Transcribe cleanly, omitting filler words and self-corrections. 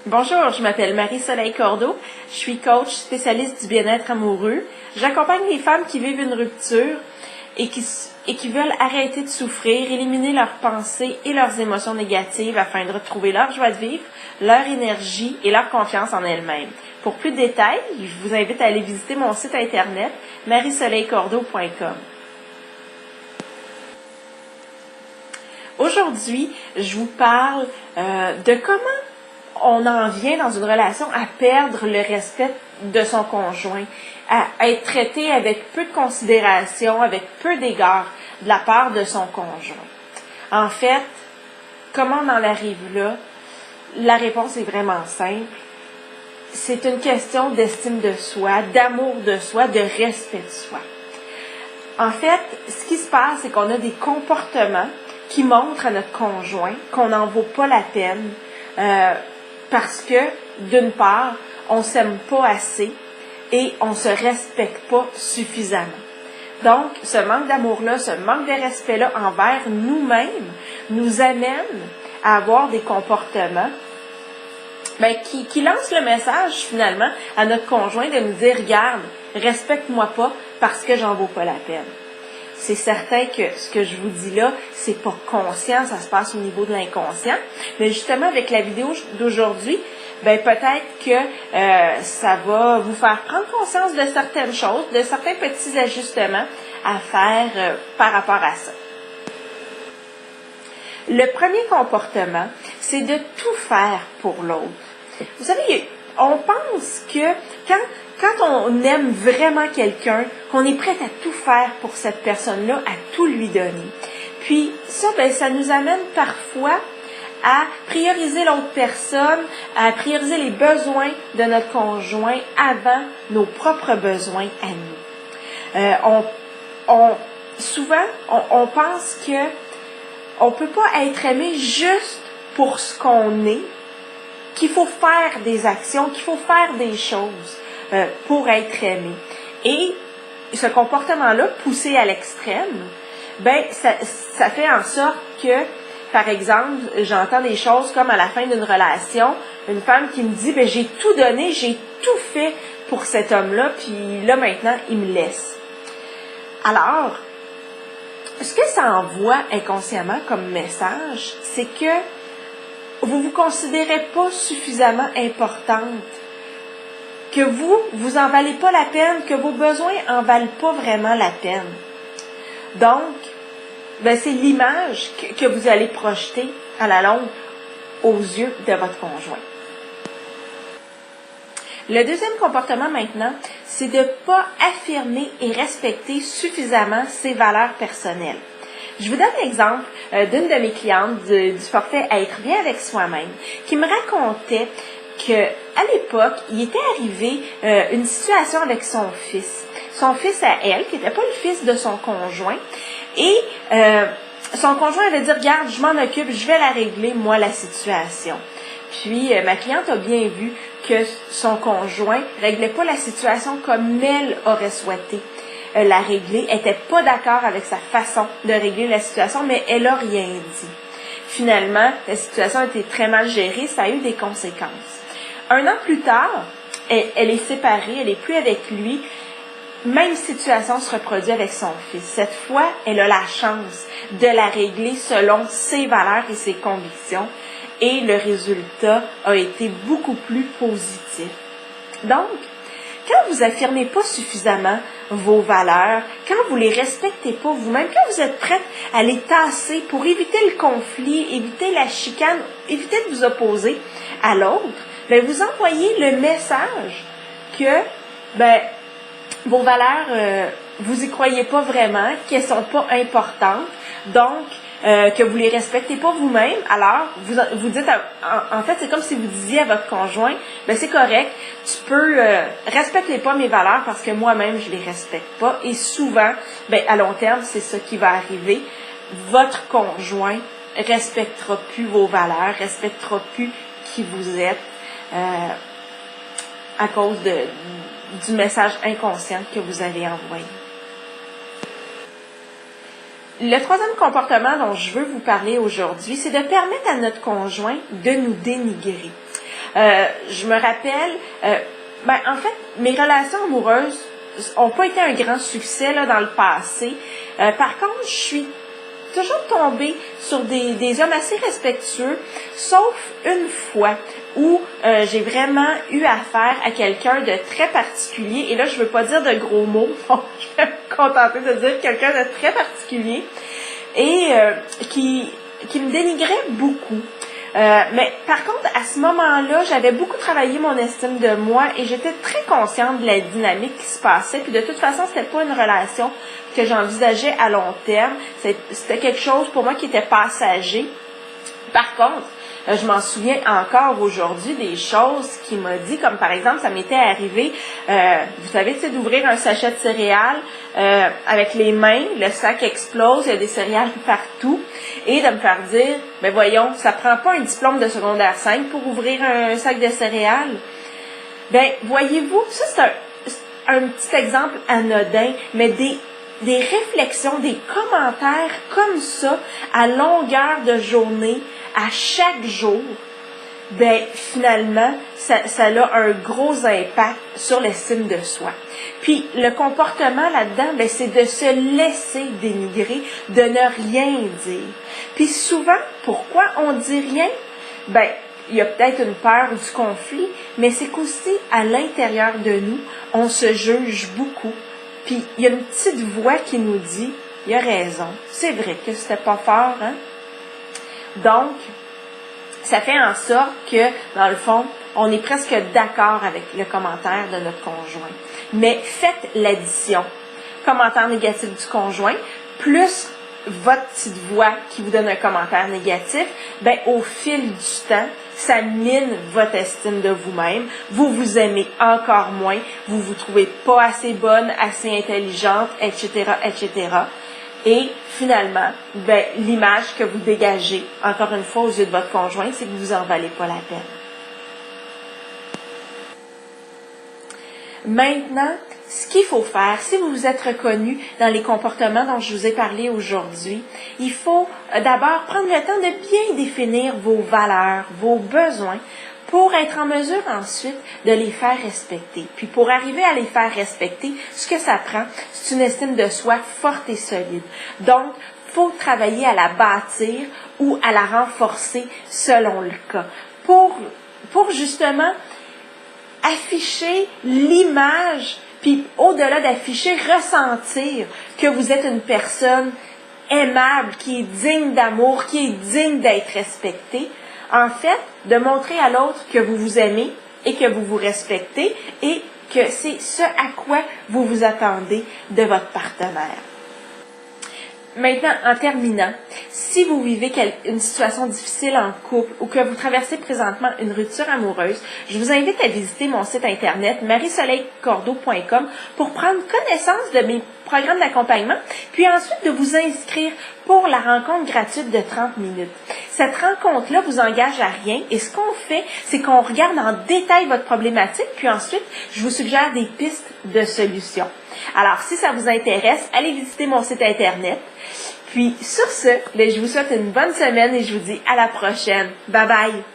Bonjour, je m'appelle Marie-Soleil Cordeau. Je suis coach spécialiste du bien-être amoureux. J'accompagne les femmes qui vivent une rupture et qui veulent arrêter de souffrir, éliminer leurs pensées et leurs émotions négatives afin de retrouver leur joie de vivre, leur énergie et leur confiance en elles-mêmes. Pour plus de détails, je vous invite à aller visiter mon site internet mariesoleilcordeau.com. Aujourd'hui, je vous parle de comment on en vient dans une relation à perdre le respect de son conjoint, à être traité avec peu de considération, avec peu d'égard de la part de son conjoint. En fait, comment on en arrive là? La réponse est vraiment simple. C'est une question d'estime de soi, d'amour de soi, de respect de soi. En fait, ce qui se passe, c'est qu'on a des comportements qui montrent à notre conjoint qu'on n'en vaut pas la peine, parce que, d'une part, on s'aime pas assez et on se respecte pas suffisamment. Donc, ce manque d'amour-là, ce manque de respect-là envers nous-mêmes nous amène à avoir des comportements qui lancent le message, finalement, à notre conjoint de nous dire « Regarde, respecte-moi pas parce que j'en vaux pas la peine. » C'est certain que ce que je vous dis là, c'est pas conscient, ça se passe au niveau de l'inconscient. Mais justement, avec la vidéo d'aujourd'hui, peut-être que ça va vous faire prendre conscience de certaines choses, de certains petits ajustements à faire par rapport à ça. Le premier comportement, c'est de tout faire pour l'autre. Vous savez, on pense que quand on aime vraiment quelqu'un, qu'on est prêt à tout faire pour cette personne-là, à tout lui donner. Puis ça, ça nous amène parfois à prioriser l'autre personne, à prioriser les besoins de notre conjoint avant nos propres besoins à nous. Souvent, on pense que on peut pas être aimé juste pour ce qu'on est, qu'il faut faire des actions, qu'il faut faire des choses pour être aimé. Et ce comportement-là, poussé à l'extrême, ça fait en sorte que, par exemple, j'entends des choses comme à la fin d'une relation, une femme qui me dit, j'ai tout donné, j'ai tout fait pour cet homme-là, puis là, maintenant, il me laisse. Alors, ce que ça envoie inconsciemment comme message, c'est que vous vous considérez pas suffisamment importante, que vous en valez pas la peine, que vos besoins en valent pas vraiment la peine. Donc, c'est l'image que vous allez projeter à la longue aux yeux de votre conjoint. Le deuxième comportement maintenant, c'est de ne pas affirmer et respecter suffisamment ses valeurs personnelles. Je vous donne l'exemple d'une de mes clientes du forfait à être bien avec soi-même, qui me racontait qu'à l'époque, il était arrivé une situation avec son fils. Son fils à elle, qui n'était pas le fils de son conjoint, et son conjoint avait dit « Regarde, je m'en occupe, je vais la régler, moi, la situation. » Puis, ma cliente a bien vu que son conjoint ne réglait pas la situation comme elle aurait souhaité la régler. Elle n'était pas d'accord avec sa façon de régler la situation, mais elle n'a rien dit. Finalement, la situation a été très mal gérée, ça a eu des conséquences. 1 an plus tard, elle est séparée, elle n'est plus avec lui. Même situation se reproduit avec son fils. Cette fois, elle a la chance de la régler selon ses valeurs et ses convictions. Et le résultat a été beaucoup plus positif. Donc, quand vous affirmez pas suffisamment vos valeurs, quand vous les respectez pas vous-même, quand vous êtes prête à les tasser pour éviter le conflit, éviter la chicane, éviter de vous opposer à l'autre, vous envoyez le message que vos valeurs, vous y croyez pas vraiment, qu'elles sont pas importantes, donc que vous les respectez pas vous-même. Alors vous dites, en fait, c'est comme si vous disiez à votre conjoint, c'est correct, tu peux respecter pas mes valeurs parce que moi-même je les respecte pas. Et souvent, à long terme, c'est ça qui va arriver. Votre conjoint respectera plus vos valeurs, respectera plus qui vous êtes à cause du message inconscient que vous avez envoyé. Le troisième comportement dont je veux vous parler aujourd'hui, c'est de permettre à notre conjoint de nous dénigrer. Je me rappelle, en fait, mes relations amoureuses n'ont pas été un grand succès là, dans le passé. Par contre, je suis toujours tombée sur des hommes assez respectueux, sauf une fois où j'ai vraiment eu affaire à quelqu'un de très particulier. Et là, je veux pas dire de gros mots, donc je vais me contenter de dire quelqu'un de très particulier et qui me dénigrait beaucoup. Mais par contre, à ce moment-là, j'avais beaucoup travaillé mon estime de moi et j'étais très consciente de la dynamique qui se passait. Puis de toute façon, c'était pas une relation que j'envisageais à long terme. C'était quelque chose pour moi qui était passager. Par contre, je m'en souviens encore aujourd'hui des choses qu'il m'a dit, comme par exemple, ça m'était arrivé, vous savez, c'est d'ouvrir un sachet de céréales avec les mains, le sac explose, il y a des céréales partout, et de me faire dire, mais voyons, ça prend pas un diplôme de secondaire 5 pour ouvrir un sac de céréales. Ben, voyez-vous, ça c'est un petit exemple anodin, mais des réflexions, des commentaires comme ça, à longueur de journée, à chaque jour, ben finalement, ça a un gros impact sur l'estime de soi. Puis le comportement là-dedans, ben c'est de se laisser dénigrer, de ne rien dire. Puis souvent, pourquoi on dit rien? Ben, il y a peut-être une peur du conflit, mais c'est qu'aussi à l'intérieur de nous, on se juge beaucoup. Puis il y a une petite voix qui nous dit, il a raison, c'est vrai que c'était pas fort, hein? Donc, ça fait en sorte que, dans le fond, on est presque d'accord avec le commentaire de notre conjoint. Mais faites l'addition. Commentaire négatif du conjoint, plus votre petite voix qui vous donne un commentaire négatif, ben au fil du temps, ça mine votre estime de vous-même. Vous vous aimez encore moins. Vous vous trouvez pas assez bonne, assez intelligente, etc., etc. Et finalement, ben, l'image que vous dégagez, encore une fois, aux yeux de votre conjoint, c'est que vous en valez pas la peine. Maintenant, ce qu'il faut faire, si vous vous êtes reconnu dans les comportements dont je vous ai parlé aujourd'hui, il faut d'abord prendre le temps de bien définir vos valeurs, vos besoins, pour être en mesure ensuite de les faire respecter. Puis pour arriver à les faire respecter, ce que ça prend, c'est une estime de soi forte et solide. Donc, il faut travailler à la bâtir ou à la renforcer selon le cas. Pour justement afficher l'image, puis au-delà d'afficher, ressentir que vous êtes une personne aimable, qui est digne d'amour, qui est digne d'être respectée. En fait, de montrer à l'autre que vous vous aimez et que vous vous respectez et que c'est ce à quoi vous vous attendez de votre partenaire. Maintenant, en terminant, si vous vivez une situation difficile en couple ou que vous traversez présentement une rupture amoureuse, je vous invite à visiter mon site internet mariesoleilcordeau.com pour prendre connaissance de mes programmes d'accompagnement, puis ensuite de vous inscrire pour la rencontre gratuite de 30 minutes. Cette rencontre-là vous engage à rien et ce qu'on fait, c'est qu'on regarde en détail votre problématique, puis ensuite, je vous suggère des pistes de solutions. Alors, si ça vous intéresse, allez visiter mon site internet. Puis, sur ce, je vous souhaite une bonne semaine et je vous dis à la prochaine. Bye bye!